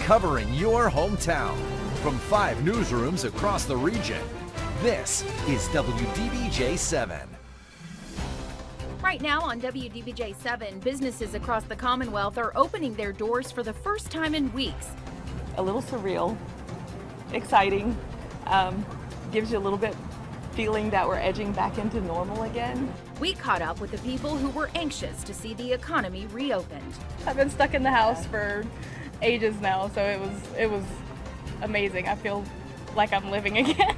covering your hometown. From 5 newsrooms across the region, this is WDBJ 7. Right now on WDBJ 7, businesses across the Commonwealth are opening their doors for the first time in weeks. A little surreal, exciting, gives you a little bit feeling that we're edging back into normal again. We caught up with the people who were anxious to see the economy reopened. I've been stuck in the house for ages now, so it was amazing. I feel like I'm living again.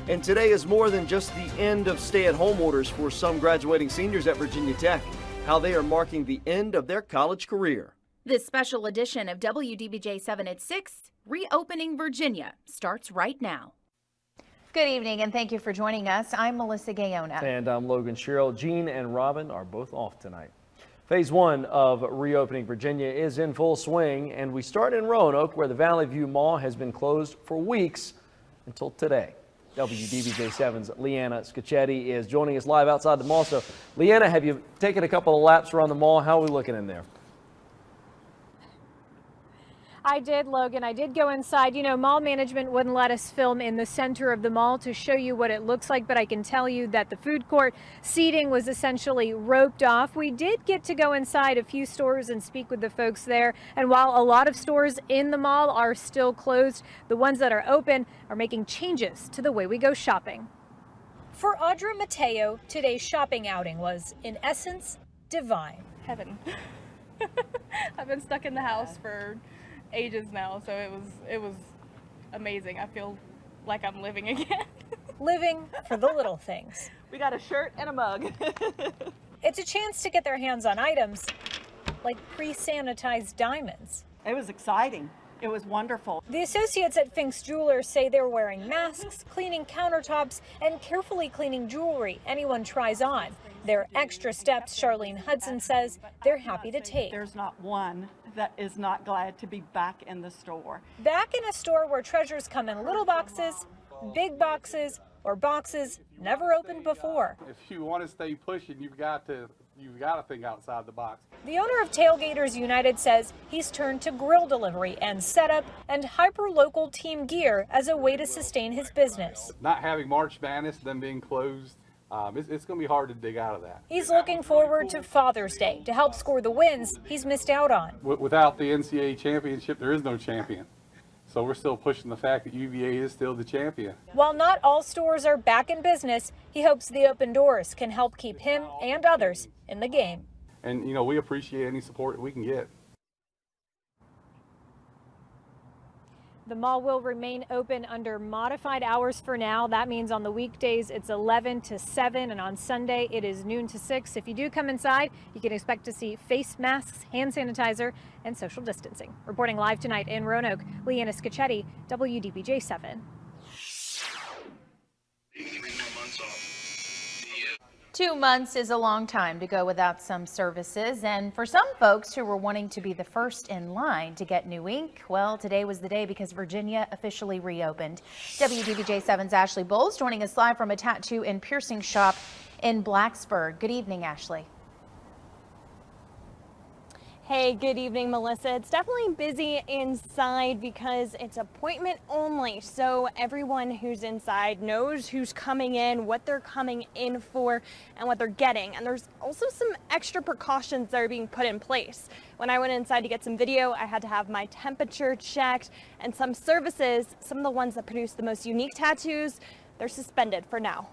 And today is more than just the end of stay-at-home orders for some graduating seniors at Virginia Tech, how they are marking the end of their college career. This special edition of WDBJ 7 at 6, Reopening Virginia, starts right now. Good evening and thank you for joining us. I'm Melissa Gayona. And I'm Logan Sherrill. Jean and Robin are both off tonight. Phase 1 of Reopening Virginia is in full swing, and we start in Roanoke, where the Valley View Mall has been closed for weeks until today. WDBJ 7's Leanna Scacchetti is joining us live outside the mall. So, Leanna, have you taken a couple of laps around the mall? How are we looking in there? I did, Logan. I did go inside. You know, mall management wouldn't let us film in the center of the mall to show you what it looks like, but I can tell you that the food court seating was essentially roped off. We did get to go inside a few stores and speak with the folks there. And while a lot of stores in the mall are still closed, the ones that are open are making changes to the way we go shopping. For Audra Mateo, today's shopping outing was, in essence, divine. Heaven. I've been stuck in the house for ages now, so it was amazing. I feel like I'm living again. Living for the little things. We got a shirt and a mug. It's a chance to get their hands on items like pre-sanitized diamonds. It was exciting. It was wonderful. The associates at Fink's Jewelers say they're wearing masks, cleaning countertops, and carefully cleaning jewelry anyone tries on. There are extra steps, Charlene Hudson says, they're happy to take. There's not one that is not glad to be back in the store. Back in a store where treasures come in little boxes, big boxes, or boxes never opened before. If you want to stay pushing, you've got to think outside the box. The owner of Tailgaters United says he's turned to grill delivery and setup and hyper-local team gear as a way to sustain his business. Not having March Madness, them being closed, it's going to be hard to dig out of that. He's looking forward to Father's Day to help score the wins he's missed out on. Without the NCAA championship, there is no champion. So we're still pushing the fact that UVA is still the champion. While not all stores are back in business, he hopes the open doors can help keep him and others in the game. And, you know, we appreciate any support that we can get. The mall will remain open under modified hours for now. That means on the weekdays it's 11 to 7 and on Sunday it is noon to 6. If you do come inside, you can expect to see face masks, hand sanitizer, and social distancing. Reporting live tonight in Roanoke, Leanna Scacchetti, WDBJ 7. 2 months is a long time to go without some services, and for some folks who were wanting to be the first in line to get new ink, well, today was the day because Virginia officially reopened. WDBJ 7's Ashley Bowles joining us live from a tattoo and piercing shop in Blacksburg. Good evening, Ashley. Hey, good evening, Melissa. It's definitely busy inside because it's appointment only. So everyone who's inside knows who's coming in, what they're coming in for, and what they're getting. And there's also some extra precautions that are being put in place. When I went inside to get some video, I had to have my temperature checked, and some services, some of the ones that produce the most unique tattoos, they're suspended for now.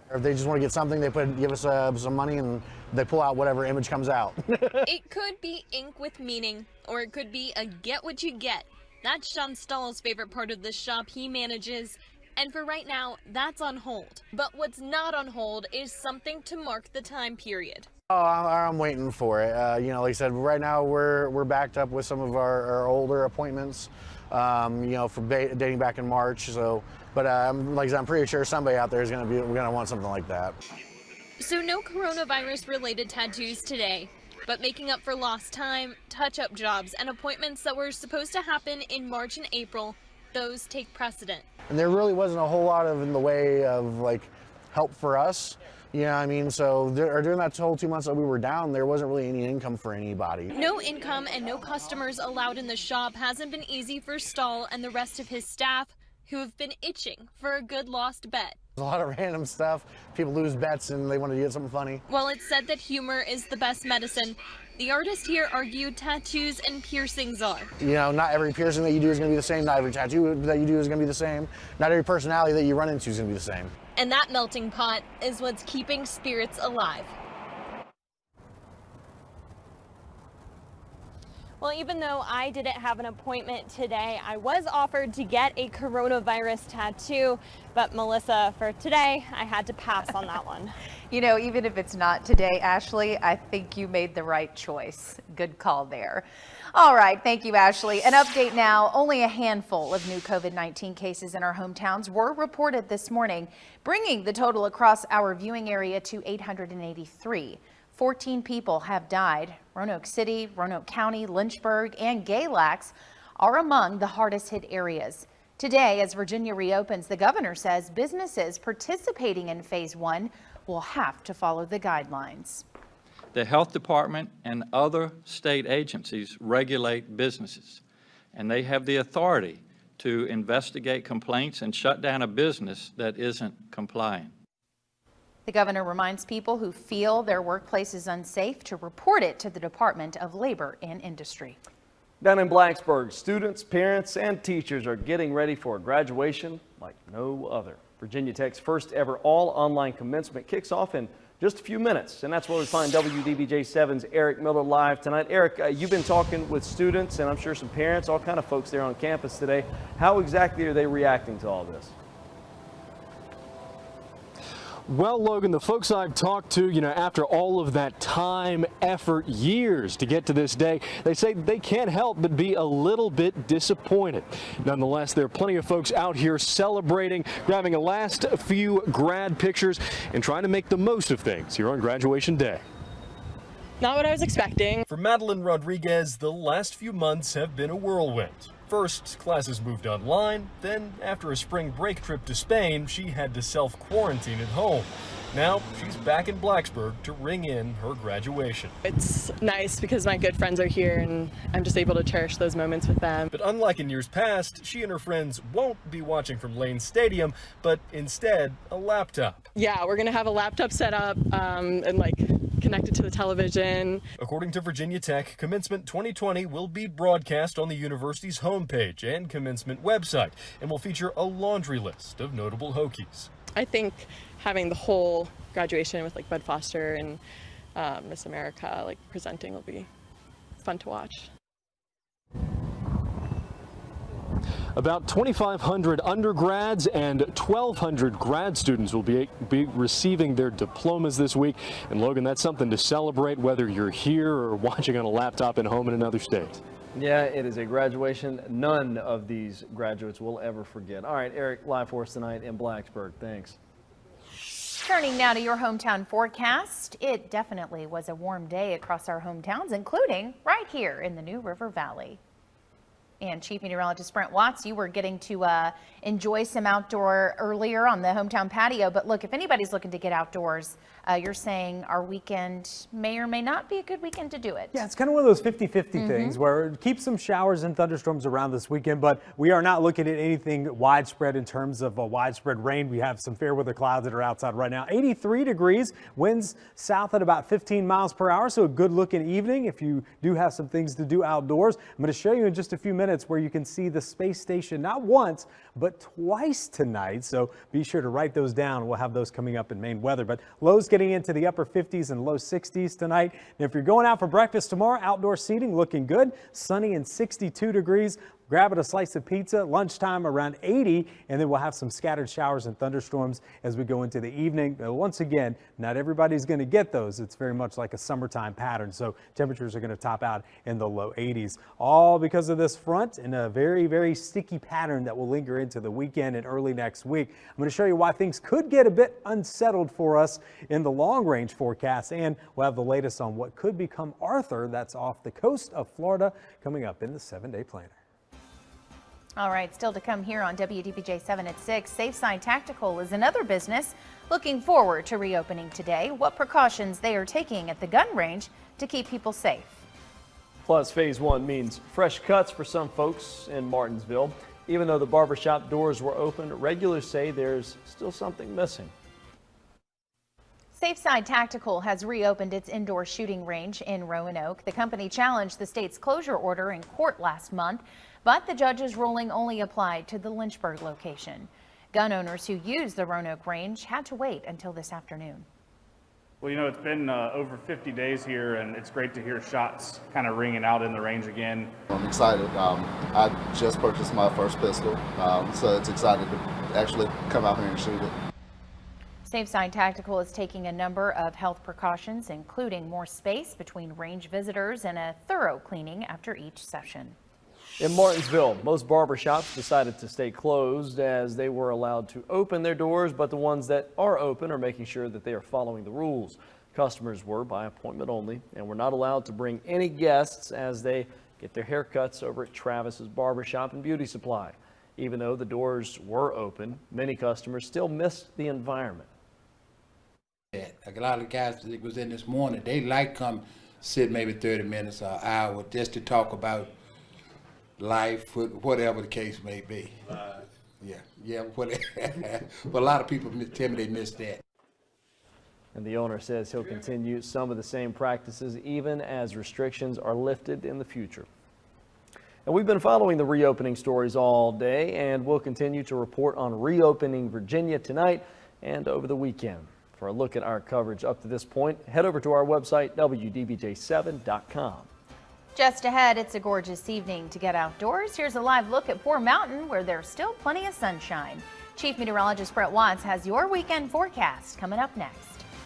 If they just want to get something, they give us some money and they pull out whatever image comes out. It could be ink with meaning, or it could be a get what you get. That's John Stahl's favorite part of the shop he manages. And for right now, that's on hold. But what's not on hold is something to mark the time period. Oh, I'm waiting for it. You know, like I said, right now we're backed up with some of our older appointments, you know, from dating back in March. So, but like I said, I'm pretty sure somebody out there is going to want something like that. So no coronavirus-related tattoos today, but making up for lost time, touch-up jobs, and appointments that were supposed to happen in March and April, those take precedent. And there really wasn't a whole lot in the way of like help for us. Yeah, I mean, so during that whole 2 months that we were down, there wasn't really any income for anybody. No income and no customers allowed in the shop hasn't been easy for Stahl and the rest of his staff, who have been itching for a good lost bet. A lot of random stuff. People lose bets and they want to get something funny. While it's said that humor is the best medicine, the artist here argued tattoos and piercings are. You know, not every piercing that you do is going to be the same. Not every tattoo that you do is going to be the same. Not every personality that you run into is going to be the same. And that melting pot is what's keeping spirits alive. Well, even though I didn't have an appointment today, I was offered to get a coronavirus tattoo. But Melissa, for today, I had to pass on that one. You know, even if it's not today, Ashley, I think you made the right choice. Good call there. All right. Thank you, Ashley. An update now. Only a handful of new COVID-19 cases in our hometowns were reported this morning, bringing the total across our viewing area to 883. 14 people have died. Roanoke City, Roanoke County, Lynchburg, and Galax are among the hardest hit areas. Today, as Virginia reopens, the governor says businesses participating in phase 1 will have to follow the guidelines. The health department and other state agencies regulate businesses, and they have the authority to investigate complaints and shut down a business that isn't complying. The governor reminds people who feel their workplace is unsafe to report it to the Department of Labor and Industry. Down in Blacksburg, students, parents, and teachers are getting ready for a graduation like no other. Virginia Tech's first ever all-online commencement kicks off in just a few minutes, and that's where we find WDBJ7's Eric Miller live tonight. Eric, you've been talking with students and I'm sure some parents, all kind of folks there on campus today. How exactly are they reacting to all this? Well, Logan, the folks I've talked to, after all of that time, effort, years to get to this day, they say they can't help but be a little bit disappointed. Nonetheless, there are plenty of folks out here celebrating, grabbing a last few grad pictures, and trying to make the most of things here on graduation day. Not what I was expecting. For Madeline Rodriguez, the last few months have been a whirlwind. First, classes moved online, then after a spring break trip to Spain, she had to self-quarantine at home. Now, she's back in Blacksburg to ring in her graduation. It's nice because my good friends are here and I'm just able to cherish those moments with them. But unlike in years past, she and her friends won't be watching from Lane Stadium, but instead a laptop. Yeah, we're gonna have a laptop set up and connected to the television. According to Virginia Tech, Commencement 2020 will be broadcast on the university's homepage and commencement website and will feature a laundry list of notable Hokies. I think having the whole graduation with Bud Foster and Miss America presenting will be fun to watch. About 2,500 undergrads and 1,200 grad students will be receiving their diplomas this week. And Logan, that's something to celebrate whether you're here or watching on a laptop at home in another state. Yeah, it is a graduation none of these graduates will ever forget. All right, Eric, live for us tonight in Blacksburg. Thanks. Turning now to your hometown forecast. It definitely was a warm day across our hometowns, including right here in the New River Valley. And Chief Meteorologist Brent Watts, you were getting to enjoy some outdoor earlier on the hometown patio. But look, if anybody's looking to get outdoors, you're saying our weekend may or may not be a good weekend to do it. Yeah, it's kind of one of those 50-50 things where keep some showers and thunderstorms around this weekend, but we are not looking at anything widespread in terms of widespread rain. We have some fair weather clouds that are outside right now. 83 degrees, winds south at about 15 miles per hour, so a good looking evening if you do have some things to do outdoors. I'm going to show you in just a few minutes where you can see the space station not once, but twice tonight. So be sure to write those down. We'll have those coming up in Maine weather, but lows getting into the upper 50s and low 60s tonight. And if you're going out for breakfast tomorrow, outdoor seating looking good, sunny and 62 degrees. Grabbing a slice of pizza, lunchtime around 80, and then we'll have some scattered showers and thunderstorms as we go into the evening. Once again, not everybody's going to get those. It's very much like a summertime pattern, so temperatures are going to top out in the low 80s. All because of this front and a very, very sticky pattern that will linger into the weekend and early next week. I'm going to show you why things could get a bit unsettled for us in the long-range forecast, and we'll have the latest on what could become Arthur that's off the coast of Florida coming up in the 7-day planner. All right, still to come here on WDBJ 7 at 6. Safe Side Tactical is another business looking forward to reopening today. What precautions they are taking at the gun range to keep people safe. Plus, phase 1 means fresh cuts for some folks in Martinsville. Even though the barbershop doors were open, regulars say there's still something missing. Safe Side Tactical has reopened its indoor shooting range in Roanoke. The company challenged the state's closure order in court last month, but the judge's ruling only applied to the Lynchburg location. Gun owners who use the Roanoke range had to wait until this afternoon. Well, you know, it's been over 50 days here, and it's great to hear shots kind of ringing out in the range again. I'm excited. I just purchased my first pistol, so it's excited to actually come out here and shoot it. Safe Side Tactical is taking a number of health precautions, including more space between range visitors and a thorough cleaning after each session. In Martinsville, most barbershops decided to stay closed as they were allowed to open their doors, but the ones that are open are making sure that they are following the rules. Customers were by appointment only and were not allowed to bring any guests as they get their haircuts over at Travis's Barbershop and Beauty Supply. Even though the doors were open, many customers still missed the environment. Like a lot of the guys that was in this morning, they like come sit maybe 30 minutes or an hour just to talk about life, whatever the case may be. Whatever. But a lot of people tell me they miss that. And the owner says he'll continue some of the same practices even as restrictions are lifted in the future. And we've been following the reopening stories all day, and we'll continue to report on reopening Virginia tonight and over the weekend. For a look at our coverage up to this point, head over to our website, WDBJ7.com. Just ahead, it's a gorgeous evening to get outdoors. Here's a live look at Poor Mountain, where there's still plenty of sunshine. Chief Meteorologist Brett Watts has your weekend forecast coming up next.